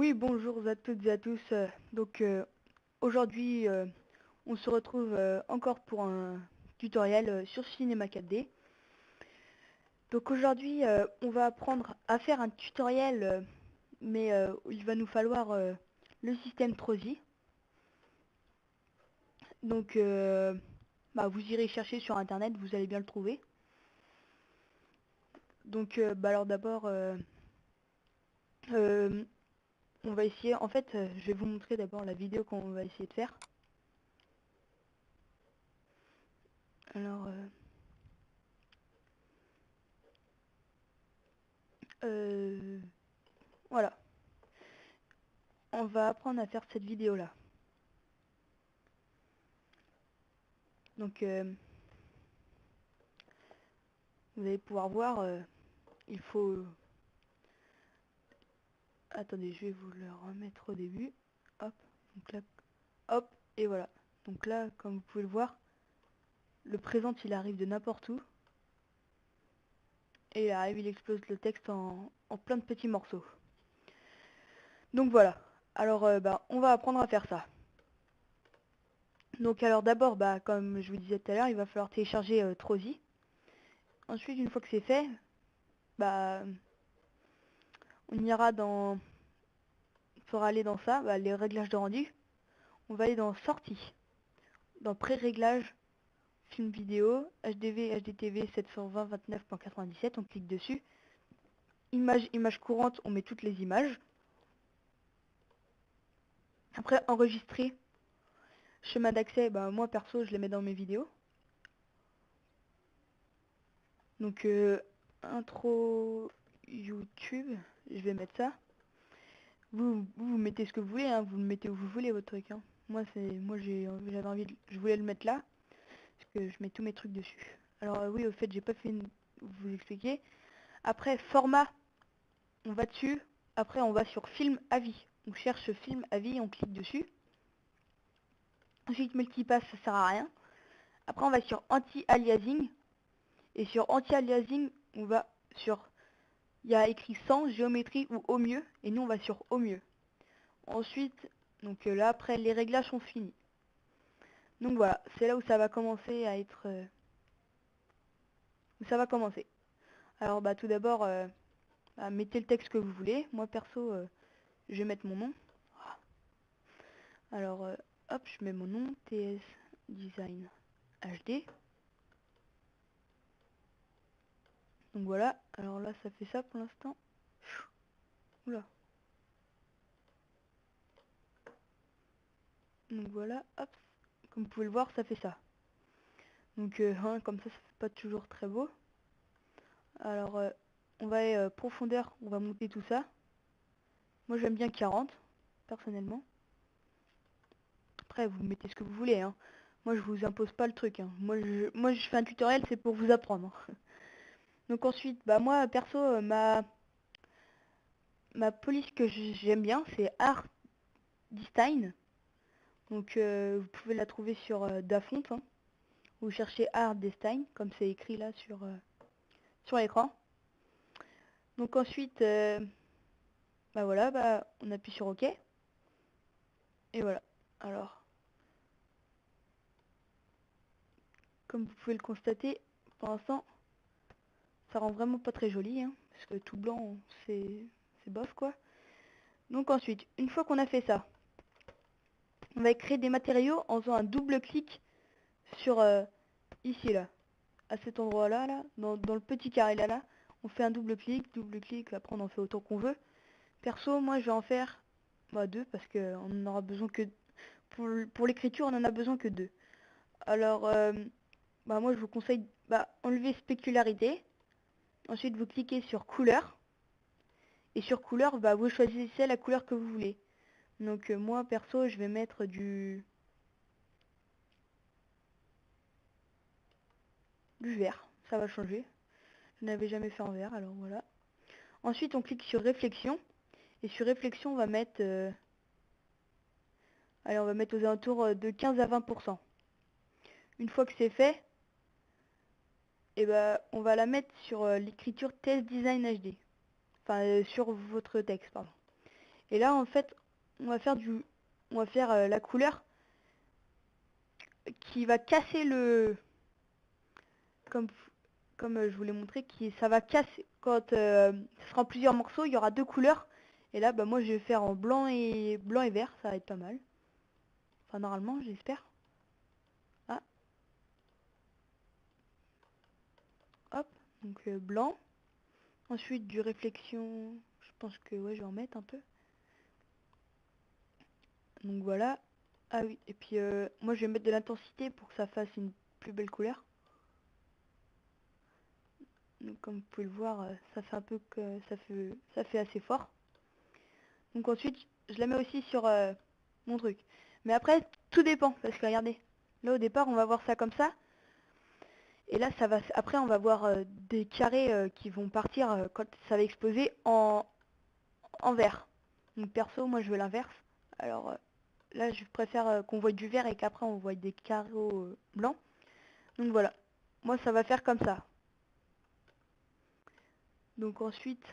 Oui, bonjour à toutes et à tous. Aujourd'hui, on se retrouve encore pour un tutoriel sur Cinema 4D. Donc aujourd'hui, on va apprendre à faire un tutoriel, mais il va nous falloir le système Trosi. Donc, vous irez chercher sur Internet, vous allez bien le trouver. Donc, alors d'abord, euh, on va essayer. En fait, je vais vous montrer d'abord la vidéo qu'on va essayer de faire. Alors, voilà. On va apprendre à faire cette vidéo là. Donc vous allez pouvoir voir, il faut... Attendez, je vais vous le remettre au début. Hop, donc là, hop, et voilà. Donc là, comme vous pouvez le voir, le présent il arrive de n'importe où. Et il arrive, il explose le texte en plein de petits morceaux. Donc voilà. Alors on va apprendre à faire ça. Donc alors d'abord, comme je vous disais tout à l'heure, il va falloir télécharger Trosi. Ensuite, une fois que c'est fait, on ira dans... Pour aller dans ça, les réglages de rendu. On va aller dans sortie, dans pré-réglage, film vidéo, HDV, HDTV 720.29.97, on clique dessus. Image courante, on met toutes les images. Après, enregistrer, chemin d'accès, moi perso, je les mets dans mes vidéos. Donc, intro YouTube, je vais mettre ça. Vous mettez ce que vous voulez, hein, vous le mettez où vous voulez votre truc. Hein. J'avais envie, je voulais le mettre là, parce que je mets tous mes trucs dessus. Alors oui, au fait, j'ai pas fait vous expliquer. Après, format, on va dessus. Après, on va sur film à vie. On cherche film à vie, on clique dessus. Ensuite, multipass, ça sert à rien. Après, on va sur anti-aliasing. Et sur anti-aliasing, on va sur... Il y a écrit sans, géométrie ou au mieux. Et nous, on va sur au mieux. Ensuite, donc là, après, les réglages sont finis. Donc voilà, c'est là où ça va commencer à être... où ça va commencer. Alors, tout d'abord, mettez le texte que vous voulez. Moi, perso, je vais mettre mon nom. Alors, hop, je mets mon nom, TS Design HD. Donc voilà, alors là, ça fait ça pour l'instant. Oula. Donc voilà, hop. Comme vous pouvez le voir, ça fait ça. Donc, comme ça fait pas toujours très beau. Alors, on va aller profondeur, on va monter tout ça. Moi, j'aime bien 40, personnellement. Après, vous mettez ce que vous voulez, hein. Moi, je vous impose pas le truc, hein. Moi, je fais un tutoriel, c'est pour vous apprendre. Donc ensuite, moi, perso, ma police que j'aime bien, c'est Art Design. Donc, vous pouvez la trouver sur Dafont, hein. Vous cherchez Art Design, comme c'est écrit là sur l'écran. Donc ensuite, voilà, on appuie sur OK. Et voilà. Alors, comme vous pouvez le constater, pour l'instant, ça rend vraiment pas très joli, hein, parce que tout blanc, c'est bof, quoi. Donc ensuite, une fois qu'on a fait ça, on va créer des matériaux en faisant un double clic sur ici, là, à cet endroit-là, dans le petit carré là, on fait un double clic, après on en fait autant qu'on veut. Perso, moi, je vais en faire deux, parce qu'on en aura besoin que... Pour l'écriture, on en a besoin que deux. Alors, moi, je vous conseille, enlever spécularité. Ensuite, vous cliquez sur couleur. Et sur couleur, vous choisissez la couleur que vous voulez. Donc, moi, perso, je vais mettre du vert. Ça va changer. Je n'avais jamais fait en vert, alors voilà. Ensuite, on clique sur réflexion. Et sur réflexion, on va mettre... allez, on va mettre aux alentours de 15 à 20%. Une fois que c'est fait, on va la mettre sur l'écriture Test Design HD. Enfin, sur votre texte, pardon. Et là en fait on va faire la couleur qui va casser le comme je vous l'ai montré, ça va casser quand ce sera en plusieurs morceaux, il y aura deux couleurs. Et là, bah, moi, je vais faire en blanc et vert, ça va être pas mal. Enfin, normalement, j'espère. Ah, hop, donc blanc. Ensuite, du réflexion, je pense que ouais, je vais en mettre un peu. Donc voilà. Ah oui, et puis moi, je vais mettre de l'intensité pour que ça fasse une plus belle couleur. Donc comme vous pouvez le voir, ça fait un peu que ça fait assez fort. Donc ensuite, je la mets aussi sur mon truc. Mais après, tout dépend, parce que regardez, là au départ, on va voir ça comme ça. Et là, après, on va voir des carrés qui vont partir quand ça va exploser en vert. Donc perso, moi je veux l'inverse. Alors là, je préfère qu'on voit du vert et qu'après on voit des carreaux blancs. Donc voilà, moi ça va faire comme ça. Donc ensuite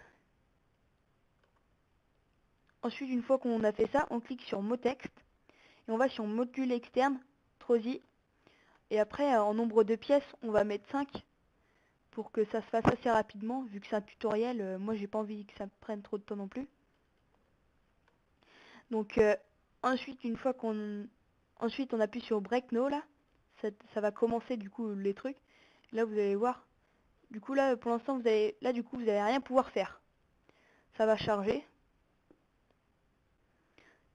une fois qu'on a fait ça, on clique sur mot texte et on va sur module externe, Trosi. Et après, en nombre de pièces, on va mettre 5 pour que ça se fasse assez rapidement. Vu que c'est un tutoriel, moi j'ai pas envie que ça prenne trop de temps non plus. Donc ensuite, ensuite on appuie sur Break Now là, ça va commencer du coup les trucs. Là vous allez voir. Du coup là pour l'instant vous allez rien pouvoir faire. Ça va charger.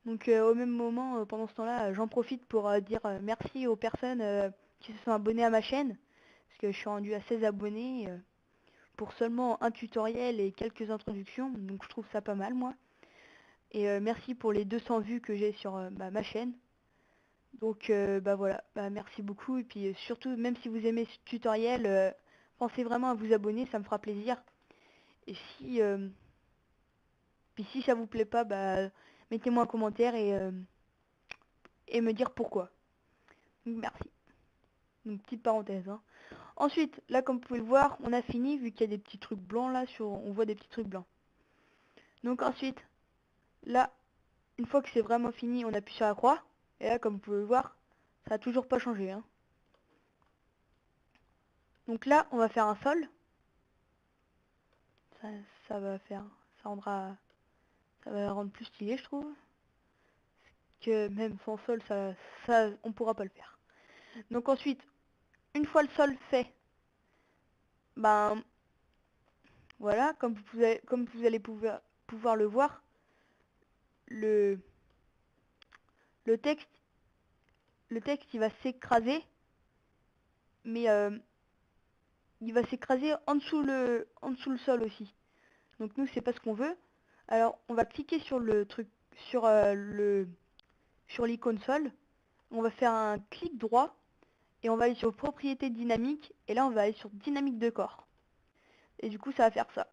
Donc au même moment, pendant ce temps-là, j'en profite pour dire merci aux personnes qui se sont abonnées à ma chaîne. Parce que je suis rendu à 16 abonnés pour seulement un tutoriel et quelques introductions. Donc je trouve ça pas mal moi. Et merci pour les 200 vues que j'ai sur ma chaîne. Donc bah voilà, bah, merci beaucoup. Et puis surtout, même si vous aimez ce tutoriel, pensez vraiment à vous abonner, ça me fera plaisir. Et si ça vous plaît pas, bah mettez-moi un commentaire et me dire pourquoi. Donc, merci. Donc petite parenthèse, hein. Ensuite, là comme vous pouvez le voir, on a fini vu qu'il y a des petits trucs blancs là on voit des petits trucs blancs. Donc ensuite, là, une fois que c'est vraiment fini, on appuie sur la croix. Et là, comme vous pouvez le voir, ça a toujours pas changé, hein. Donc là, on va faire un sol. Ça, ça va faire, ça rendra, ça va rendre plus stylé, je trouve. Que même sans sol, on pourra pas le faire. Donc ensuite, une fois le sol fait, ben voilà, comme vous allez pouvoir le voir, le, le texte, le texte, il va s'écraser, mais il va s'écraser en dessous le sol aussi. Donc nous, c'est pas ce qu'on veut. Alors, on va cliquer sur le truc, sur sur l'icône sol. On va faire un clic droit et on va aller sur propriétés dynamiques. Et là, on va aller sur dynamique de corps. Et du coup, ça va faire ça.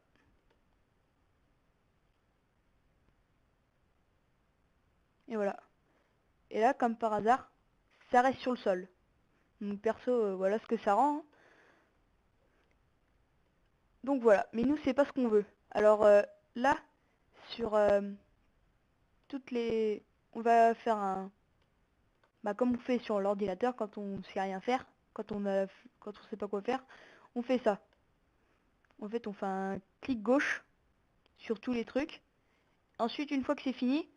Et voilà. Et là, comme par hasard, ça reste sur le sol. Donc perso, voilà ce que ça rend, hein. Donc voilà. Mais nous, c'est pas ce qu'on veut. Alors là, sur toutes les... On va faire un... Bah, comme on fait sur l'ordinateur quand on sait rien faire, quand on sait pas quoi faire, on fait ça. En fait, on fait un clic gauche sur tous les trucs. Ensuite, une fois que c'est fini,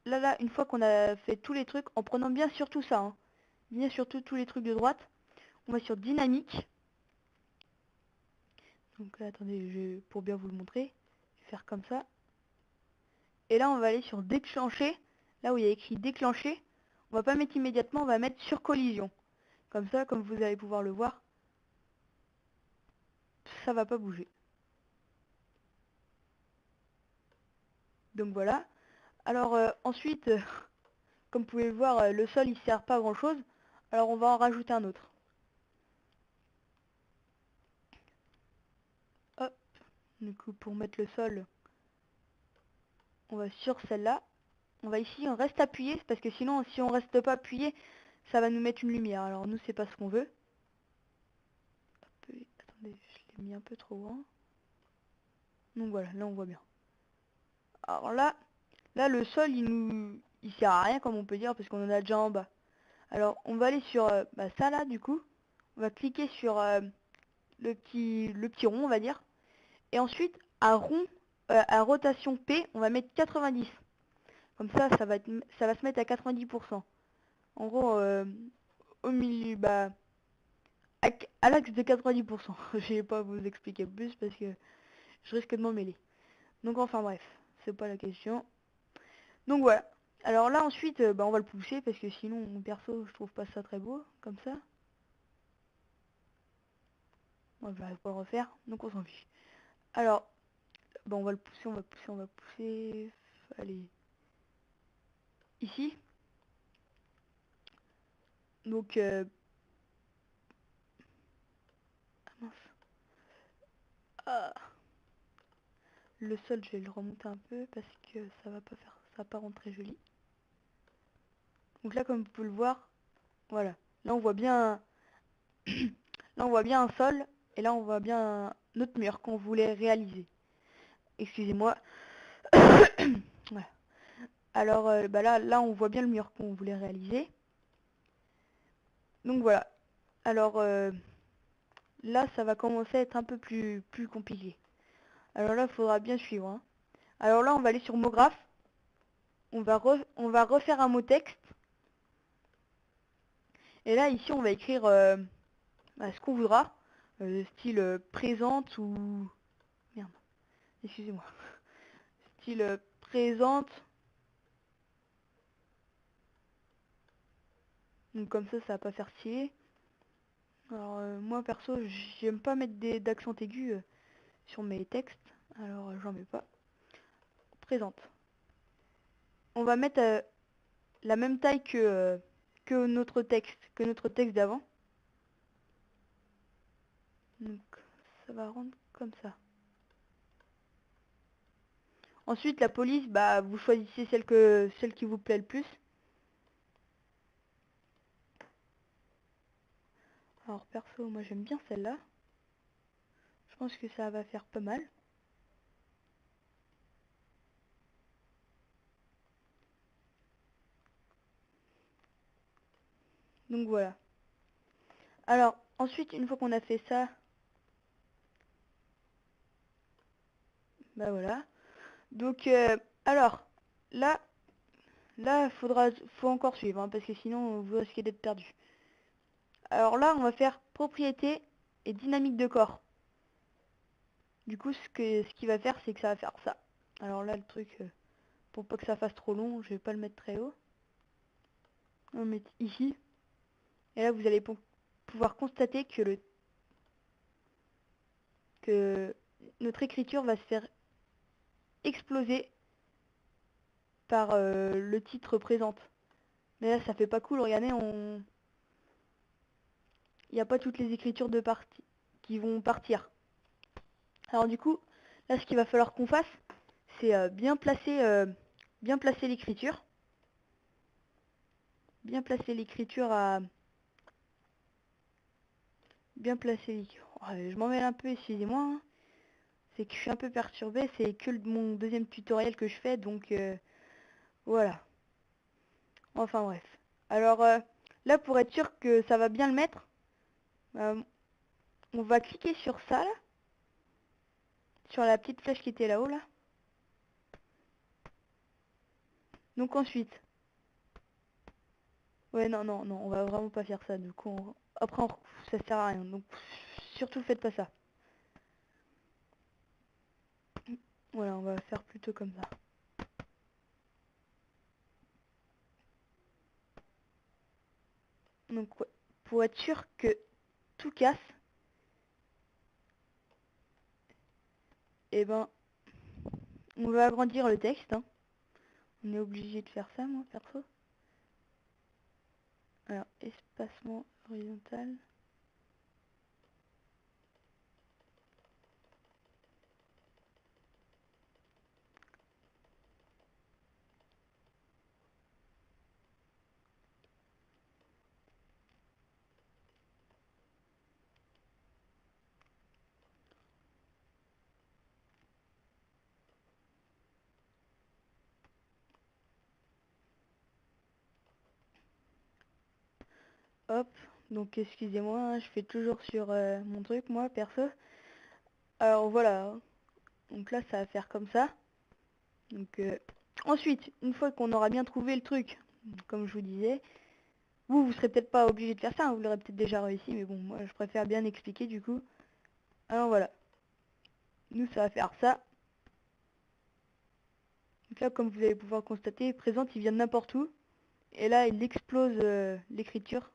là, une fois qu'on a fait tous les trucs, en prenant bien surtout ça, hein, bien surtout tous les trucs de droite, on va sur dynamique. Donc là, attendez, pour bien vous le montrer, je vais faire comme ça. Et là, on va aller sur déclencher. Là où il y a écrit déclencher, on va pas mettre immédiatement, on va mettre sur collision. Comme ça, comme vous allez pouvoir le voir, ça va pas bouger. Donc voilà. Alors ensuite, comme vous pouvez le voir, le sol il sert pas à grand chose. Alors on va en rajouter un autre. Hop. Du coup pour mettre le sol, on va sur celle-là. On va ici, on reste appuyé, parce que sinon si on reste pas appuyé, ça va nous mettre une lumière. Alors nous c'est pas ce qu'on veut. Hop, attendez, je l'ai mis un peu trop grand. Donc voilà, là on voit bien. Alors là, Là, le sol, il sert à rien, comme on peut dire, parce qu'on en a déjà en bas. Alors, on va aller sur ça là, du coup. On va cliquer sur le petit rond, on va dire. Et ensuite, à rotation P, on va mettre 90. Comme ça va se mettre à 90%. En gros, au milieu, à l'axe de 90%. Je vais pas vous expliquer plus parce que je risque de m'en mêler. Donc enfin bref, c'est pas la question. Donc voilà. Alors là ensuite, on va le pousser parce que sinon, perso, je trouve pas ça très beau, comme ça. Moi, je vais pas le refaire, donc on s'en fiche. Alors, on va le pousser, on va pousser, on va pousser. Allez. Ici. Donc, ah, mince. Ah. Le sol, je vais le remonter un peu parce que ça va pas rentrer joli. Donc là, comme vous pouvez le voir, voilà. Là, on voit bien, là, on voit bien un sol et là, on voit bien notre mur qu'on voulait réaliser. Excusez-moi. Voilà. Alors, là, on voit bien le mur qu'on voulait réaliser. Donc voilà. Alors, là, ça va commencer à être un peu plus compliqué. Alors là, il faudra bien suivre, hein. Alors là, on va aller sur mot graphe. On va refaire un mot texte. Et là, ici, on va écrire ce qu'on voudra. Style présente ou... Merde, excusez-moi. Style présente. Donc comme ça va pas faire stylé. Alors moi, perso, j'aime pas mettre d'accent aigu sur mes textes. Alors j'en mets pas. Présente. On va mettre la même taille que notre texte d'avant. Donc ça va rendre comme ça. Ensuite la police, vous choisissez celle qui vous plaît le plus. Alors perso, moi j'aime bien celle-là. Je pense que ça va faire pas mal. Donc voilà. Alors ensuite, une fois qu'on a fait ça, voilà. Donc alors là, faut encore suivre, hein, parce que sinon vous risquez d'être perdu. Alors là, on va faire propriété et dynamique de corps. Du coup, ce qu'il va faire, c'est que ça va faire ça. Alors là, le truc, pour pas que ça fasse trop long, je vais pas le mettre très haut. On va le mettre ici. Et là, vous allez pouvoir constater que notre écriture va se faire exploser par le titre présente. Mais là, ça fait pas cool. Regardez, il n'y a pas toutes les écritures de partie qui vont partir. Alors du coup, là, ce qu'il va falloir qu'on fasse, c'est bien placer l'écriture. Bien placer l'écriture à... Bien placer l'écriture. Oh, je m'en mêle un peu, excusez-moi, hein. C'est que je suis un peu perturbé, c'est que mon deuxième tutoriel que je fais, donc voilà. Enfin bref. Alors là, pour être sûr que ça va bien le mettre, on va cliquer sur ça, là. Sur la petite flèche qui était là-haut, là. Donc ensuite... Ouais, non, non, non, on va vraiment pas faire ça. Du coup, après, ça sert à rien. Donc, surtout, faites pas ça. Voilà, on va faire plutôt comme ça. Donc, ouais, pour être sûr que tout casse, eh ben, on va agrandir le texte, hein. On est obligé de faire ça, moi, perso. Alors, espacement horizontal. Hop, donc excusez-moi, hein, je fais toujours sur mon truc, moi, perso. Alors voilà, donc là, ça va faire comme ça. Donc ensuite, une fois qu'on aura bien trouvé le truc, comme je vous disais, vous serez peut-être pas obligé de faire ça, hein, vous l'aurez peut-être déjà réussi, mais bon, moi, je préfère bien expliquer du coup. Alors voilà, nous, ça va faire ça. Donc là, comme vous allez pouvoir constater, présente, il vient de n'importe où. Et là, il explose l'écriture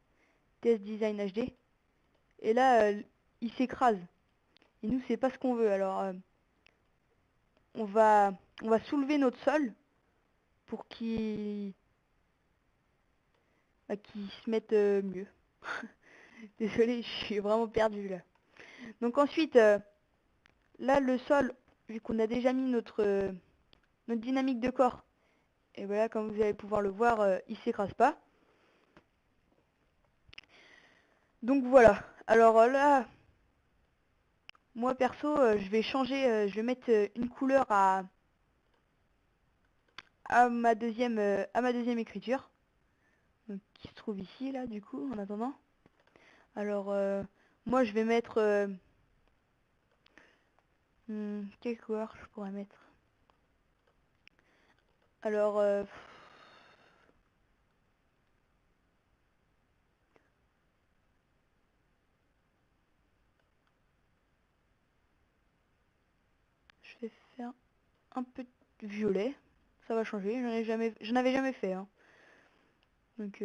TS Design HD. Et là, il s'écrase. Et nous, c'est pas ce qu'on veut. Alors, on va, on va soulever notre sol pour qu'il se mette mieux. Désolé, je suis vraiment perdu là. Donc ensuite, là, le sol, vu qu'on a déjà mis notre dynamique de corps, et voilà, comme vous allez pouvoir le voir, il s'écrase pas. Donc voilà. Alors là, moi perso, je vais changer, je vais mettre une couleur à ma deuxième écriture, donc, qui se trouve ici, là, du coup, en attendant. Alors, moi, je vais mettre... quelle couleur je pourrais mettre? Alors, je vais faire un peu de violet. Ça va changer, j'en avais jamais fait, hein. Donc,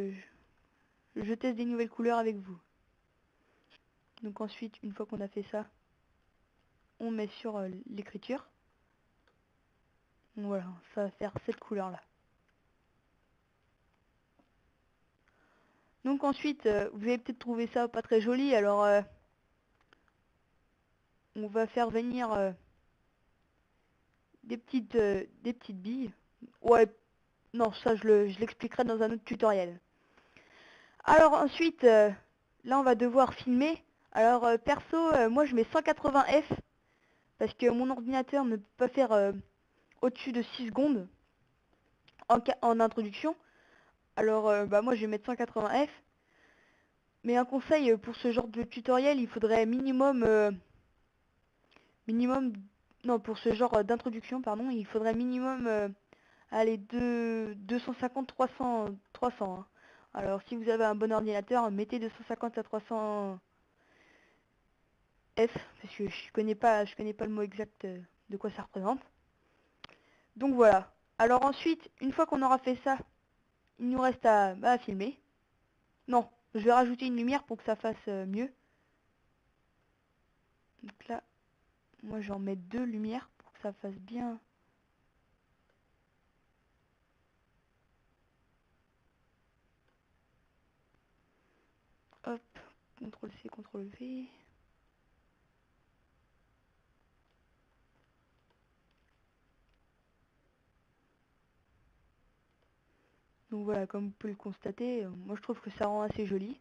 je teste des nouvelles couleurs avec vous. Donc ensuite, une fois qu'on a fait ça, on met sur l'écriture. Voilà, ça va faire cette couleur-là. Donc ensuite, vous avez peut-être trouvé ça pas très joli, alors on va faire venir des petites billes. Ouais, non, ça je l'expliquerai dans un autre tutoriel. Alors ensuite, là on va devoir filmer. Alors perso, moi je mets 180 F parce que mon ordinateur ne peut pas faire au-dessus de 6 secondes en introduction. Alors bah moi je vais mettre 180 F. Mais un conseil pour ce genre de tutoriel, il faudrait minimum, non, pour ce genre d'introduction, pardon, il faudrait minimum, allez, 250-300, hein. Alors, si vous avez un bon ordinateur, mettez 250 à 300 F, parce que je connais pas le mot exact de quoi ça représente. Donc voilà. Alors ensuite, une fois qu'on aura fait ça, il nous reste à filmer. Non, je vais rajouter une lumière pour que ça fasse mieux. Donc là, moi je vais en mettre 2 lumières pour que ça fasse bien. Hop, CTRL-C, CTRL-V. Donc voilà, comme vous pouvez le constater, moi je trouve que ça rend assez joli.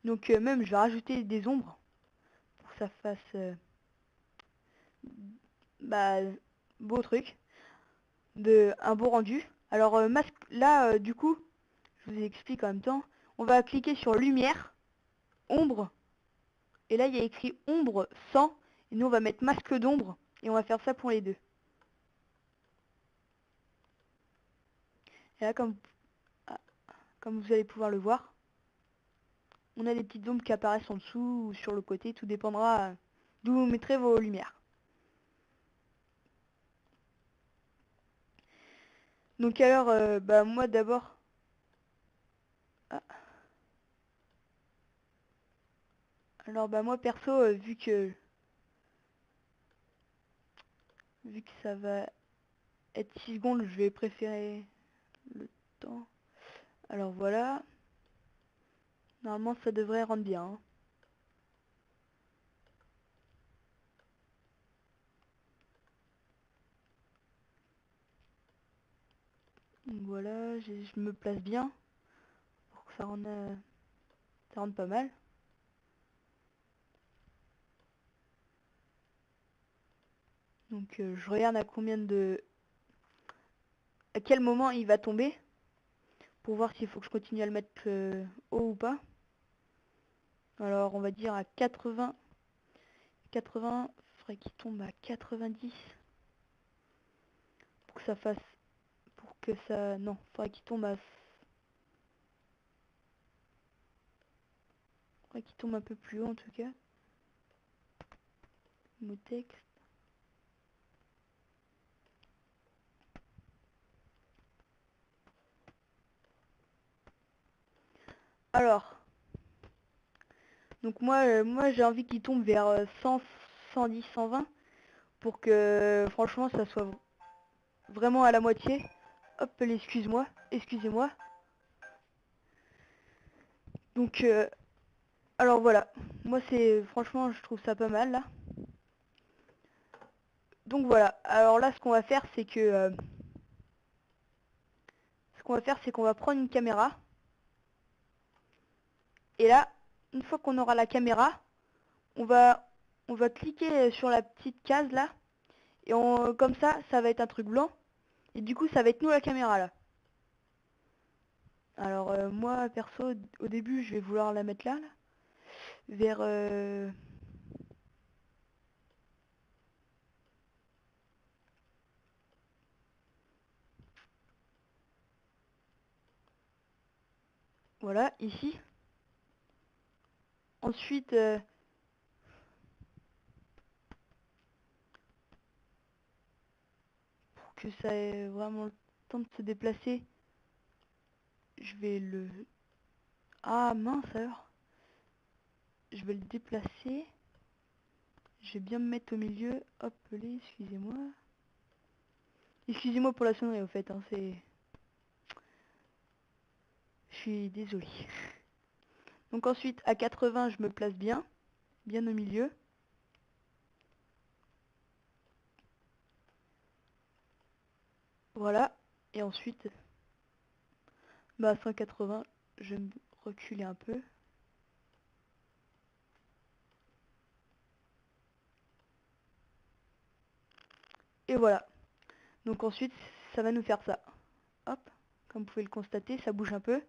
Donc même je vais rajouter des ombres pour que ça fasse bah, beau truc, un beau rendu. Alors masque, là du coup, je vous explique en même temps, on va cliquer sur lumière, ombre, et là il y a écrit ombre 100, et nous on va mettre masque d'ombre, et on va faire ça pour les deux. Et là ah, comme vous allez pouvoir le voir, on a des petites ombres qui apparaissent en dessous ou sur le côté, tout dépendra d'où vous mettrez vos lumières. Donc alors, bah moi d'abord, ah, alors bah moi perso, vu que ça va être 6 secondes, je vais préférer le temps. Alors voilà, normalement ça devrait rendre bien, hein. Donc voilà, je me place bien pour que ça rende pas mal. Donc je regarde à quel moment il va tomber pour voir s'il faut que je continue à le mettre haut ou pas. Alors on va dire à 80. 80, faudrait qu'il tombe à 90 pour que ça fasse, pour que ça, non, faudrait qu'il tombe à, faudrait qu'il tombe un peu plus haut en tout cas. Mot texte. Alors, donc moi j'ai envie qu'il tombe vers 100, 110, 120 pour que franchement ça soit vraiment à la moitié. Hop, excuse-moi, excusez-moi. Donc alors voilà, moi c'est franchement je trouve ça pas mal là. Donc voilà, alors là ce qu'on va faire c'est que qu'on va prendre une caméra. Et là, une fois qu'on aura la caméra, on va cliquer sur la petite case là. Et comme ça va être un truc blanc. Et du coup, ça va être nous la caméra là. Alors moi, perso, au début, je vais vouloir la mettre là. Vers... voilà, ici. Ensuite... pour que ça ait vraiment le temps de se déplacer, je vais le... Ah mince alors. Je vais le déplacer. Je vais bien me mettre au milieu. Hop, excusez-moi. Excusez-moi pour la sonnerie au fait, hein, c'est... Je suis désolée. Donc ensuite, à 80, je me place bien, bien au milieu. Voilà. Et ensuite, bah, à 180, je vais me reculer un peu. Et voilà. Donc ensuite, ça va nous faire ça. Hop, comme vous pouvez le constater, ça bouge un peu.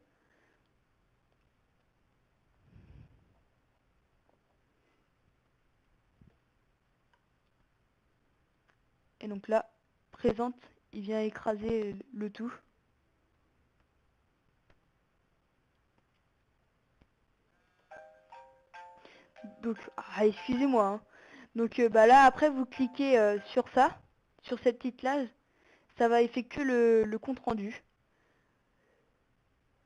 Et donc là, présente, il vient écraser le tout. Donc, ah, excusez-moi, hein. Donc bah là, après, vous cliquez sur ça, sur cette petite case. Ça va effectuer le compte rendu.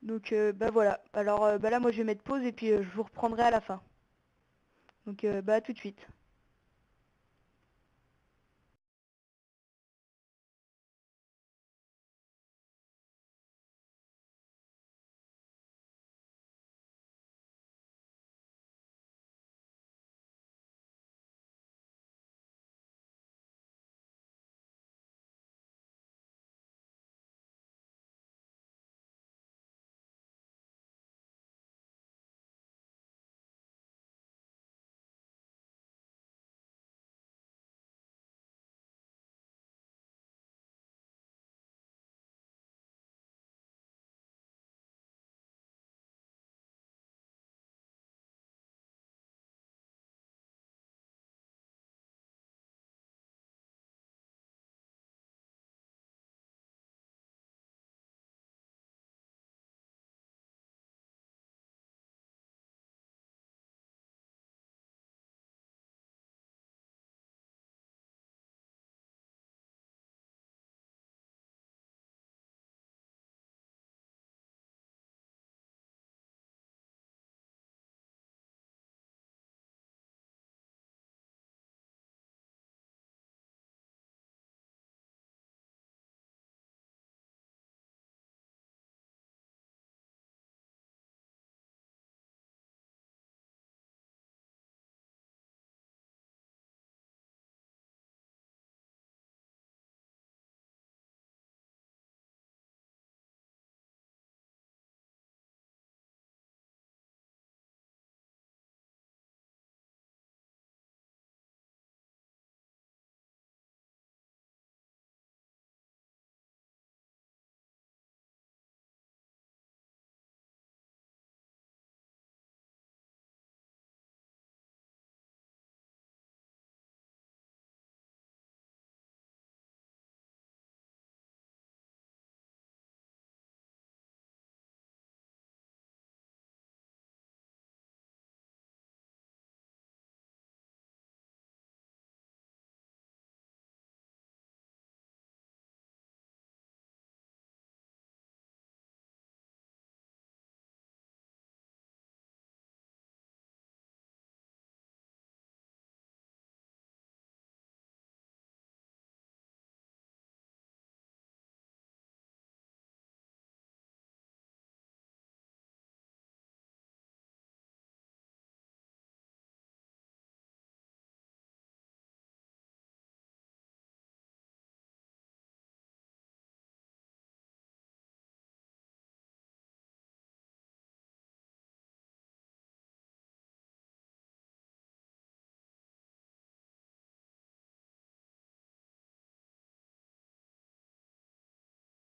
Donc bah voilà. Alors bah là, moi, je vais mettre pause et puis je vous reprendrai à la fin. Donc bah à tout de suite.